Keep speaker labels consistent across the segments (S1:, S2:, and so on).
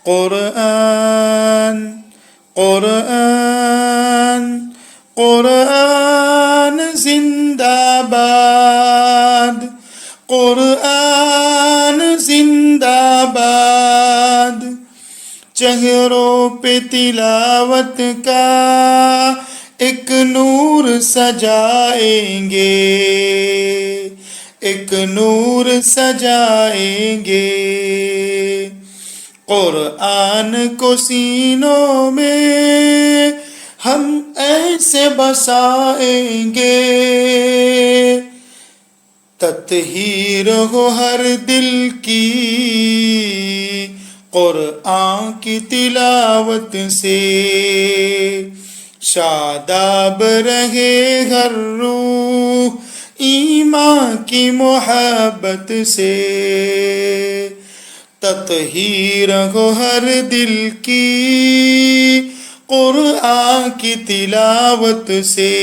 S1: قرآن قرآن قرآن زندہ باد، قرآن زندہ باد، چہروں پہ تلاوت کا ایک نور سجائیں گے، ایک نور سجائیں گے، قرآن کو سینوں میں ہم ایسے بسائیں گے، تطہیر ہو ہر دل کی قرآن کی تلاوت سے، شاداب رہے ہر روح ایمان کی محبت سے، تطہیر ہو ہر دل کی قرآن کی تلاوت سے،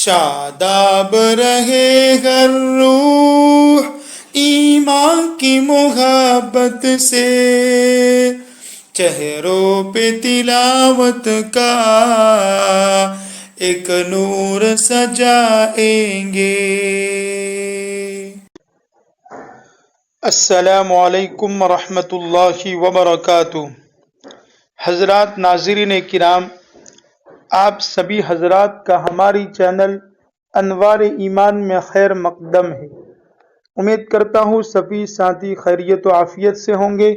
S1: شاداب رہے ہر روح ایمان کی محبت سے، چہروں پہ تلاوت کا ایک نور سجائیں گے۔ السلام علیکم ورحمۃ اللہ وبرکاتہ۔ حضرات ناظرین کرام، آپ سبھی حضرات کا ہماری چینل انوار ایمان میں خیر مقدم ہے۔ امید کرتا ہوں سبھی ساتھی خیریت و عافیت سے ہوں گے۔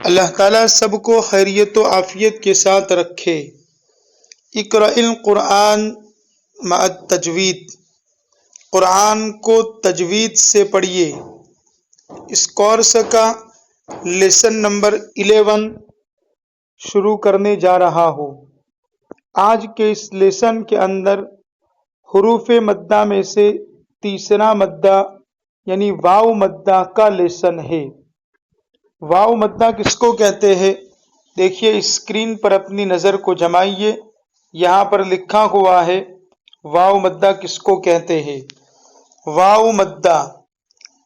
S1: اللہ تعالیٰ سب کو خیریت و عافیت کے ساتھ رکھے۔ اقرأ القرآن مع التجوید، قرآن کو تجوید سے پڑھیے۔ اس کورس کا لیسن نمبر 11 شروع کرنے جا رہا ہوں۔ آج کے اس لیسن کے اندر حروف مدہ میں سے تیسرا مدہ یعنی واو مدہ کا لیسن ہے۔ واو مدہ کس کو کہتے ہیں؟ دیکھیے اسکرین پر اپنی نظر کو جمائیے، یہاں پر لکھا ہوا ہے واو مدہ کس کو کہتے ہیں۔ واو مدہ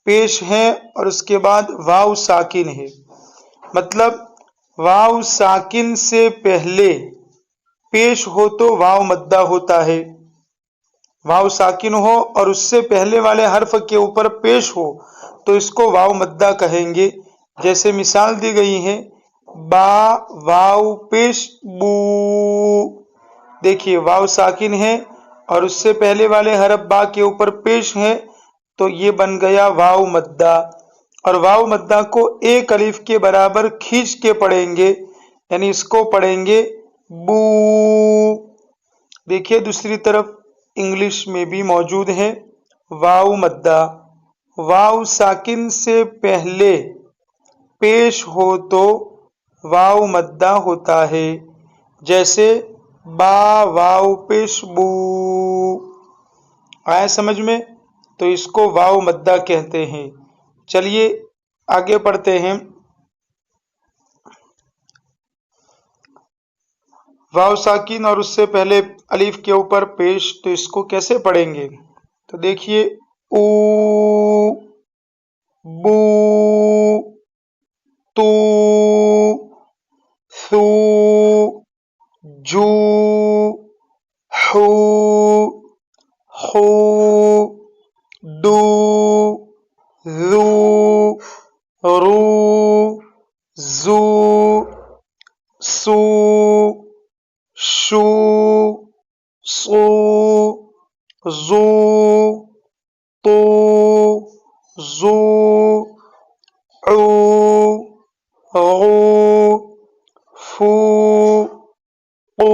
S1: پیش ہے اور اس کے بعد واو ساکن ہے، مطلب واو ساکن سے پہلے پیش ہو تو واو مدہ ہوتا ہے، واو ساکن ہو اور اس سے پہلے والے حرف کے اوپر پیش ہو تو اس کو واو مدہ کہیں گے۔ جیسے مثال دی گئی ہے با واو پیش بو، دیکھیے واو ساکن ہے اور اس سے پہلے والے حرف با کے اوپر پیش ہے تو یہ بن گیا واو مدہ، اور واو مدہ کو ایک الف کے برابر کھینچ کے پڑھیں گے، یعنی اس کو پڑھیں گے بو۔ دیکھیے دوسری طرف انگلش میں بھی موجود ہے واو مدہ، واو ساکن سے پہلے پیش ہو تو واو مدہ ہوتا ہے، جیسے با واو پیش بو، آیا سمجھ میں؟ تو اس کو واو مدہ کہتے ہیں۔ چلیے آگے پڑھتے ہیں۔ واو ساکن اور اس سے پہلے الف کے اوپر پیش، تو اس کو کیسے پڑھیں گے؟ تو دیکھیے او بو تو ثو جو حو خو دو ذو رو زو سو شو صو زو تو زو عو غو فو قو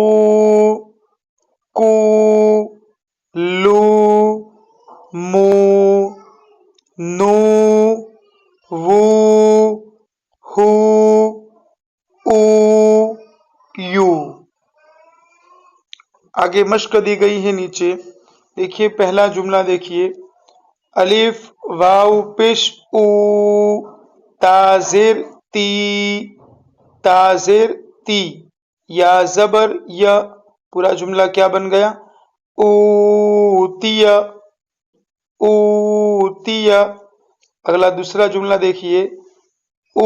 S1: کو لو مو نو وو ہو او یو۔ آگے مشق دی گئی ہے نیچے، دیکھیے پہلا جملہ دیکھیے، الف واو پیش او تازیر تی، تازیر تی، یا زبر یا، پورا جملہ کیا بن گیا؟ اوتیا اوتیا۔ اگلا دوسرا جملہ دیکھیے، او